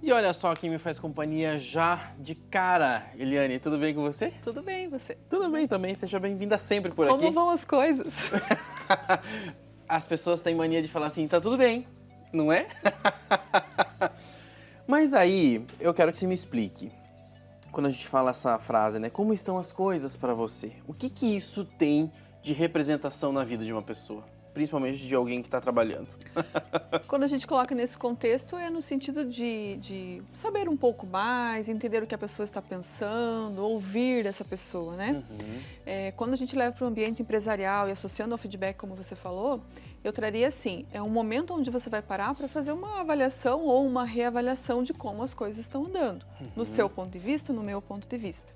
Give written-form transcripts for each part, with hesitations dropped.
E olha só quem me faz companhia já de cara. Eliane, tudo bem com você? Tudo bem, você? Tudo bem também, seja bem-vinda sempre por Como aqui. vão as coisas? As pessoas têm mania de falar assim, tá tudo bem, não é? Mas aí, eu quero que você me explique. Quando a gente fala essa frase, né? Como estão as coisas para você? O que que isso tem de representação na vida de uma pessoa? Principalmente de alguém que está trabalhando. Quando a gente coloca nesse contexto, é no sentido de saber um pouco mais, entender o que a pessoa está pensando, ouvir essa pessoa, né? Quando a gente leva para o ambiente empresarial e associando ao feedback, como você falou, eu traria assim, é um momento onde você vai parar para fazer uma avaliação ou uma reavaliação de como as coisas estão andando, no seu ponto de vista, no meu ponto de vista.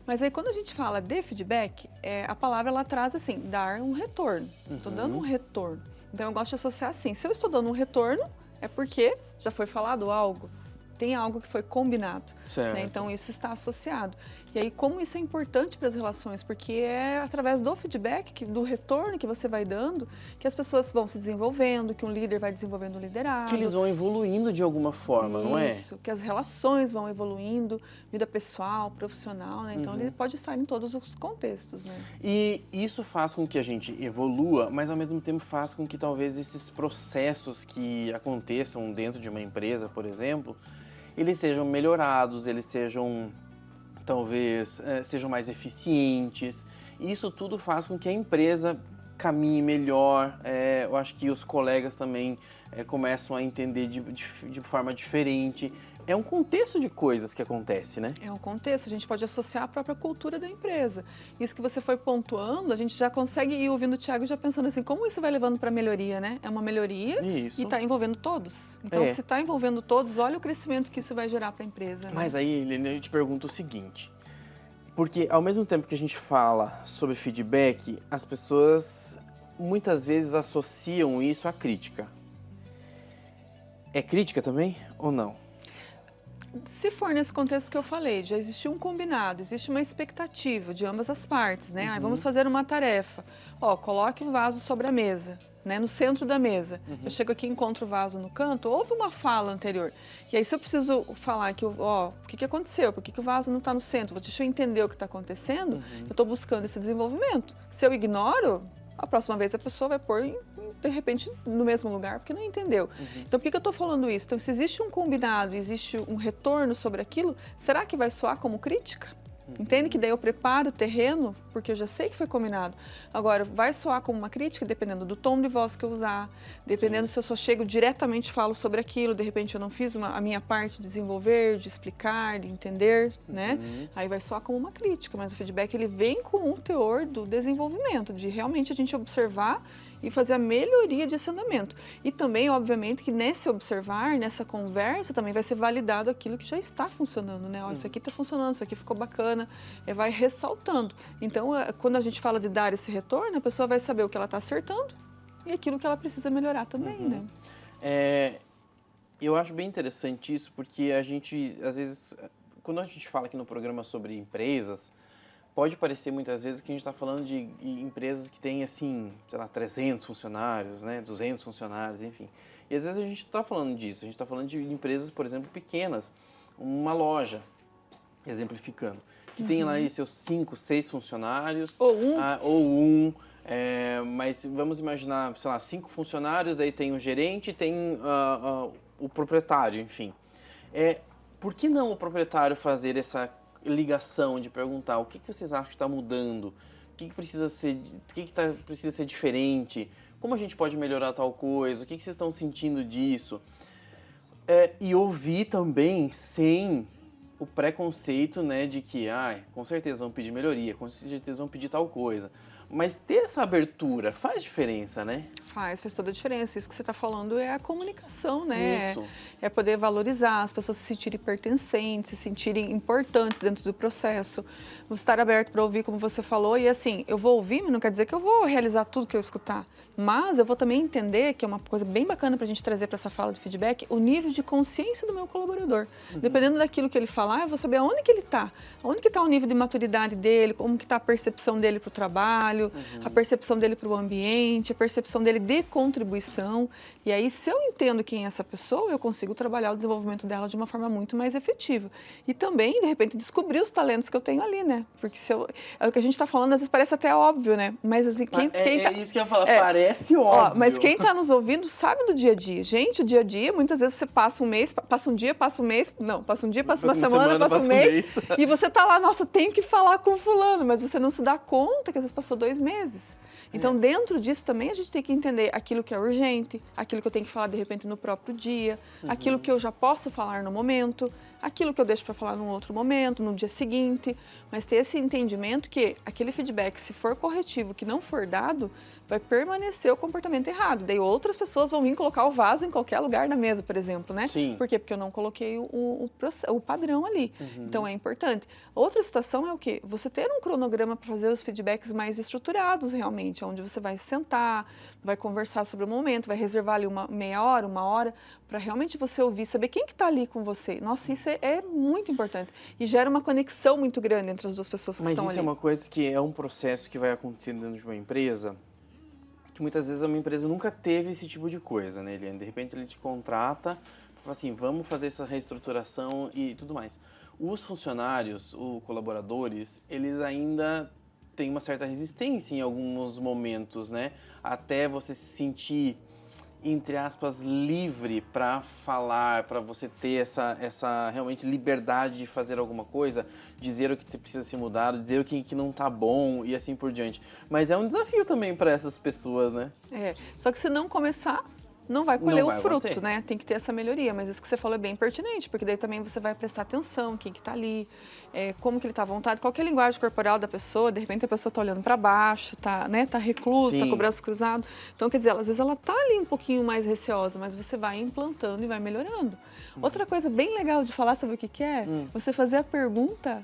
Mas aí quando a gente fala de feedback, a palavra ela traz assim, dar um retorno. Estou dando um retorno. Então eu gosto de associar assim, se eu estou dando um retorno, é porque já foi falado algo, tem algo que foi combinado. Certo. Né? Então isso está associado. E aí como isso é importante para as relações, porque é através do feedback, do retorno que você vai dando, que as pessoas vão se desenvolvendo, que um líder vai desenvolvendo o liderado. Que eles vão evoluindo de alguma forma, não é? Isso, que as relações vão evoluindo, vida pessoal, profissional, né? Então ele pode estar em todos os contextos, né? E isso faz com que a gente evolua, mas ao mesmo tempo faz com que talvez esses processos que aconteçam dentro de uma empresa, por exemplo, eles sejam melhorados, eles sejam, talvez, sejam mais eficientes. E isso tudo faz com que a empresa caminhe melhor. Eu acho que os colegas também começam a entender de forma diferente. É um contexto de coisas que acontece, né? É um contexto, a gente pode associar a própria cultura da empresa. Isso que você foi pontuando, a gente já consegue ir ouvindo o Thiago já pensando assim, como isso vai levando para a melhoria, né? É uma melhoria Isso. e está envolvendo todos. Então, se está envolvendo todos, olha o crescimento que isso vai gerar para a empresa. Né? Mas aí, Helene, eu te pergunto o seguinte, porque ao mesmo tempo que a gente fala sobre feedback, as pessoas muitas vezes associam isso à crítica. É crítica também ou não? Se for nesse contexto que eu falei, já existiu um combinado, existe uma expectativa de ambas as partes, né? Aí vamos fazer uma tarefa. Ó, coloque o vaso sobre a mesa, né? No centro da mesa. Eu chego aqui e encontro o vaso no canto, houve uma fala anterior. E aí se eu preciso falar que, ó, o que aconteceu? Por que o vaso não está no centro? Deixa eu entender o que está acontecendo. Eu estou buscando esse desenvolvimento. Se eu ignoro, a próxima vez a pessoa vai pôr, de repente, no mesmo lugar, porque não entendeu. Então, por que eu estou falando isso? Então, se existe um combinado, existe um retorno sobre aquilo, será que vai soar como crítica? Entende que daí eu preparo o terreno, porque eu já sei que foi combinado. Agora, vai soar como uma crítica, dependendo do tom de voz que eu usar, dependendo se eu só chego diretamente e falo sobre aquilo, de repente eu não fiz a minha parte de desenvolver, de explicar, de entender, né? Aí vai soar como uma crítica, mas o feedback ele vem com um teor do desenvolvimento, de realmente a gente observar e fazer a melhoria desse andamento. E também, obviamente, que nesse observar, nessa conversa, também vai ser validado aquilo que já está funcionando, né? Ó, isso aqui está funcionando, isso aqui ficou bacana, vai ressaltando. Então, quando a gente fala de dar esse retorno, a pessoa vai saber o que ela está acertando e aquilo que ela precisa melhorar também, né? Eu acho bem interessante isso, porque a gente, às vezes, quando a gente fala aqui no programa sobre empresas, pode parecer muitas vezes que a gente está falando de empresas que têm, assim, sei lá, 300 funcionários, né, 200 funcionários, enfim. E às vezes a gente está falando disso, a gente está falando de empresas, por exemplo, pequenas, uma loja, exemplificando, que tem lá aí seus 5, 6 funcionários. Ou um. Mas vamos imaginar, sei lá, 5 funcionários, aí tem o gerente, tem o proprietário, enfim. Por que não o proprietário fazer essa ligação de perguntar o que vocês acham que está mudando, o que precisa ser, precisa ser diferente, como a gente pode melhorar tal coisa, o que vocês estão sentindo disso? E ouvir também sem o preconceito, né, de que, com certeza vão pedir melhoria, com certeza vão pedir tal coisa. Mas ter essa abertura faz diferença, né? Faz toda a diferença. Isso que você está falando é a comunicação, né? Isso. É poder valorizar, as pessoas se sentirem pertencentes, se sentirem importantes dentro do processo. Estar aberto para ouvir, como você falou. E assim, eu vou ouvir, mas não quer dizer que eu vou realizar tudo que eu escutar. Mas eu vou também entender, que é uma coisa bem bacana para a gente trazer para essa fala de feedback, o nível de consciência do meu colaborador. Dependendo daquilo que ele falar, eu vou saber aonde que ele está. Onde que está o nível de maturidade dele, como que está a percepção dele para o trabalho, trabalho, a percepção dele para o ambiente, a percepção dele de contribuição. E aí, se eu entendo quem é essa pessoa, eu consigo trabalhar o desenvolvimento dela de uma forma muito mais efetiva. E também, de repente, descobrir os talentos que eu tenho ali, né? Porque é o que a gente está falando, às vezes parece até óbvio, né? Mas assim, é isso que eu ia falar, parece óbvio. Mas quem está nos ouvindo sabe do dia a dia. Gente, o dia a dia, muitas vezes você passa um mês, passa um dia, passa um mês, não, passa um dia, passa uma semana, passa um mês, e você está lá, nossa, eu tenho que falar com fulano, mas você não se dá conta que às vezes passou 2 meses. Então, dentro disso também a gente tem que entender aquilo que é urgente, aquilo que eu tenho que falar de repente no próprio dia, aquilo que eu já posso falar no momento, aquilo que eu deixo para falar num outro momento, no dia seguinte, mas ter esse entendimento que aquele feedback, se for corretivo, que não for dado, vai permanecer o comportamento errado. Daí outras pessoas vão vir colocar o vaso em qualquer lugar da mesa, por exemplo, né? Sim. Por quê? Porque eu não coloquei o padrão ali. Então, é importante. Outra situação é o quê? Você ter um cronograma para fazer os feedbacks mais estruturados, realmente, onde você vai sentar, vai conversar sobre o momento, vai reservar ali uma meia hora, 1 hora, para realmente você ouvir, saber quem que está ali com você. Nossa, isso é muito importante. E gera uma conexão muito grande entre as duas pessoas que estão ali. Mas isso é uma coisa que é um processo que vai acontecendo dentro de uma empresa, que muitas vezes uma empresa nunca teve esse tipo de coisa, né, Eliane? De repente ele te contrata, fala assim, vamos fazer essa reestruturação e tudo mais. Os funcionários, os colaboradores, eles ainda têm uma certa resistência em alguns momentos, né? Até você se sentir, entre aspas, livre para falar, para você ter essa realmente liberdade de fazer alguma coisa, dizer o que precisa ser mudado, dizer o que não está bom e assim por diante. Mas é um desafio também para essas pessoas, né? Só que se não começar, não vai colher o fruto, acontecer, né? Tem que ter essa melhoria, mas isso que você falou é bem pertinente, porque daí também você vai prestar atenção, quem que tá ali, como que ele tá à vontade, qual que é a linguagem corporal da pessoa, de repente a pessoa tá olhando para baixo, tá reclusa, tá com o braço cruzado. Então, quer dizer, às vezes ela tá ali um pouquinho mais receosa, mas você vai implantando e vai melhorando. Outra coisa bem legal de falar, sabe o que é? Você fazer a pergunta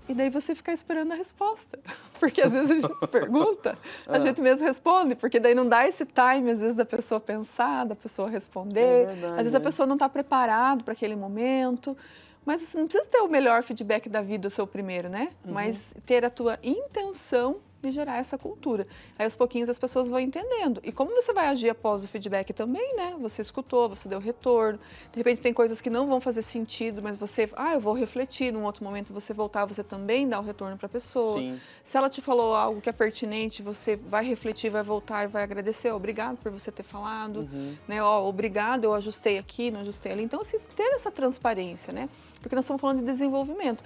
e daí você ficar esperando a resposta. Porque às vezes a gente pergunta, a gente mesmo responde, porque daí não dá esse time, às vezes, da pessoa pensar, da pessoa responder. Verdade, às vezes a pessoa não está preparada para aquele momento. Mas você não precisa ter o melhor feedback da vida, o seu primeiro, né? Mas ter a tua intenção de gerar essa cultura. Aí, aos pouquinhos, as pessoas vão entendendo. E como você vai agir após o feedback também, né? Você escutou, você deu retorno. De repente, tem coisas que não vão fazer sentido, mas você, eu vou refletir. Num outro momento, você voltar, você também dá o retorno para a pessoa. Sim. Se ela te falou algo que é pertinente, você vai refletir, vai voltar e vai agradecer. Obrigado por você ter falado. Né? Obrigado, eu ajustei aqui, não ajustei ali. Então, assim, ter essa transparência, né? Porque nós estamos falando de desenvolvimento.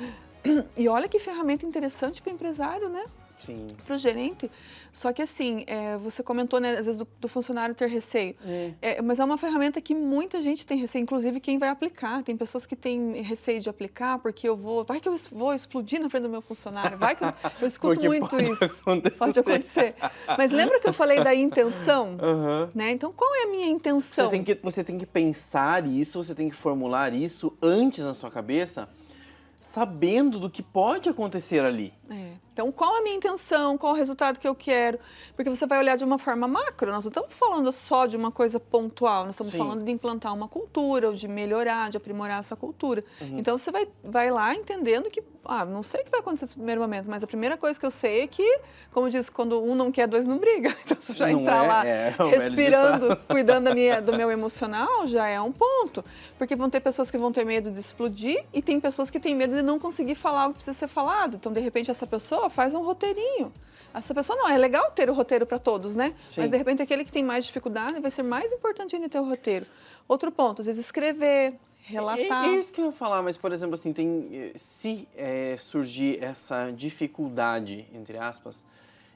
E olha que ferramenta interessante para o empresário, né? Sim. Para o gerente. Só que assim, você comentou, né, às vezes, do funcionário ter receio. Mas é uma ferramenta que muita gente tem receio, inclusive quem vai aplicar. Tem pessoas que têm receio de aplicar porque vai que eu vou explodir na frente do meu funcionário, vai que eu escuto Porque muito pode isso. acontecer. Pode acontecer. Mas lembra que eu falei da intenção? Né? Então, qual é a minha intenção? Você tem que pensar isso, você tem que formular isso antes na sua cabeça, sabendo do que pode acontecer ali. Então, qual a minha intenção, qual o resultado que eu quero? Porque você vai olhar de uma forma macro, nós não estamos falando só de uma coisa pontual, nós estamos falando de implantar uma cultura, ou de melhorar, de aprimorar essa cultura. Então, você vai lá entendendo que, não sei o que vai acontecer nesse primeiro momento, mas a primeira coisa que eu sei é que, como diz, quando um não quer, 2 não briga. Então, se eu já entrar lá respirando, cuidando do meu emocional, já é um ponto. Porque vão ter pessoas que vão ter medo de explodir e tem pessoas que têm medo de não conseguir falar o que precisa ser falado. Então, de repente, essa pessoa faz um roteirinho. Essa pessoa não, é legal ter o roteiro para todos, né? Sim. Mas de repente aquele que tem mais dificuldade vai ser mais importante ainda ter o roteiro. Outro ponto, às vezes escrever, relatar. É isso que eu ia falar, mas por exemplo, assim, se surgir essa dificuldade, entre aspas,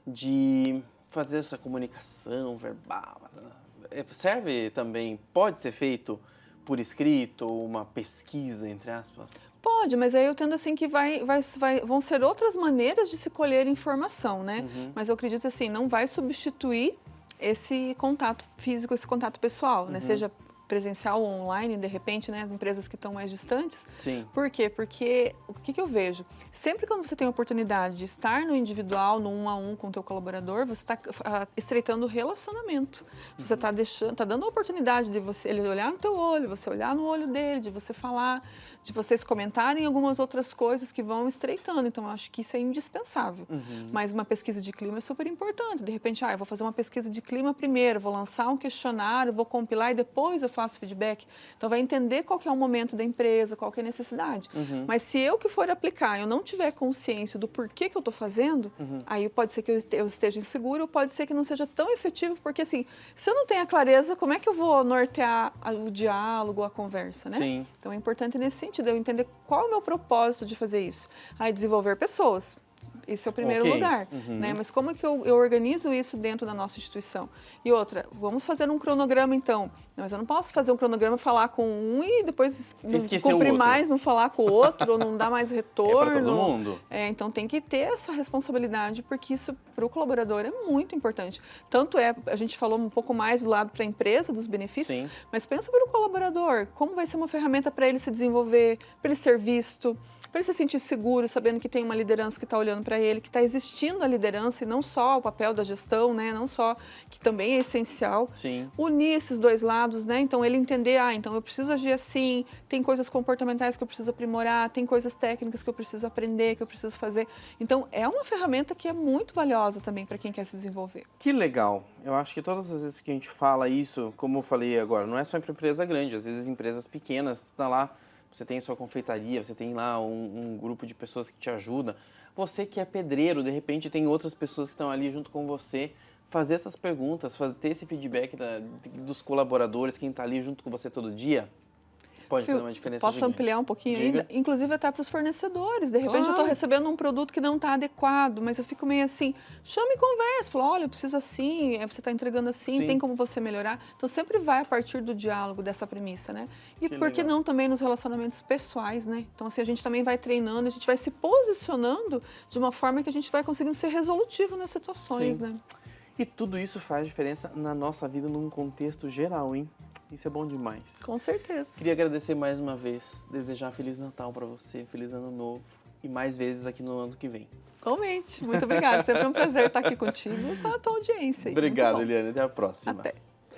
de fazer essa comunicação verbal, serve também, pode ser feito por escrito, uma pesquisa, entre aspas? Pode, mas aí eu tendo assim que vão ser outras maneiras de se colher informação, né? Mas eu acredito assim, não vai substituir esse contato físico, esse contato pessoal, né? Seja presencial ou online, de repente, né, empresas que estão mais distantes. Sim. Por quê? Porque o que eu vejo? Sempre quando você tem a oportunidade de estar no individual, no 1 a 1 com o teu colaborador, você está estreitando o relacionamento. Você está dando a oportunidade de ele olhar no teu olho, você olhar no olho dele, de você falar, de vocês comentarem algumas outras coisas que vão estreitando. Então, eu acho que isso é indispensável. Mas uma pesquisa de clima é super importante. De repente, eu vou fazer uma pesquisa de clima primeiro, vou lançar um questionário, vou compilar e depois eu faço feedback. Então, vai entender qual que é o momento da empresa, qual que é a necessidade. Mas se eu que for aplicar, eu não tiver consciência do porquê que eu estou fazendo, aí pode ser que eu esteja inseguro, ou pode ser que não seja tão efetivo, porque assim, se eu não tenho a clareza, como é que eu vou nortear o diálogo, a conversa, né? Sim. Então, é importante nesse sentido, eu entender qual é o meu propósito de fazer isso. Aí, desenvolver pessoas. Esse é o primeiro lugar, né? Mas como é que eu organizo isso dentro da nossa instituição? E outra, vamos fazer um cronograma então. Não, mas eu não posso fazer um cronograma, falar com um e depois não cumprir mais, não falar com o outro, ou não dar mais retorno. É para todo mundo. Então tem que ter essa responsabilidade, porque isso para o colaborador é muito importante. Tanto a gente falou um pouco mais do lado para a empresa, dos benefícios, Sim. mas pensa para o colaborador, como vai ser uma ferramenta para ele se desenvolver, para ele ser visto, para ele se sentir seguro, sabendo que tem uma liderança que está olhando para ele, que está existindo a liderança e não só o papel da gestão, né? Não só, que também é essencial. Sim. Unir esses dois lados, né? Então, ele entender, então eu preciso agir assim, tem coisas comportamentais que eu preciso aprimorar, tem coisas técnicas que eu preciso aprender, que eu preciso fazer. Então, é uma ferramenta que é muito valiosa também para quem quer se desenvolver. Que legal. Eu acho que todas as vezes que a gente fala isso, como eu falei agora, não é só para empresa grande, às vezes empresas pequenas, está lá, você tem a sua confeitaria, você tem lá um grupo de pessoas que te ajuda. Você que é pedreiro, de repente tem outras pessoas que estão ali junto com você. Fazer essas perguntas, ter esse feedback dos colaboradores, quem está ali junto com você todo dia, pode fazer uma diferença Posso gigante. ampliar um pouquinho Diga. ainda? Inclusive até para os fornecedores. De repente eu estou recebendo um produto que não está adequado, mas eu fico meio assim, chama e conversa. Fala, olha, eu preciso assim, você está entregando assim, Sim. tem como você melhorar? Então sempre vai a partir do diálogo, dessa premissa, né? E Que por que legal. não também nos relacionamentos pessoais, né? Então assim, a gente também vai treinando, a gente vai se posicionando de uma forma que a gente vai conseguindo ser resolutivo nas situações, Sim. né? E tudo isso faz diferença na nossa vida num contexto geral, hein? Isso é bom demais. Com certeza. Queria agradecer mais uma vez, desejar Feliz Natal para você, Feliz Ano Novo e mais vezes aqui no ano que vem. Comente. Muito obrigada. Sempre um prazer estar aqui contigo e com a tua audiência. Obrigado, Eliane. Até a próxima. Até.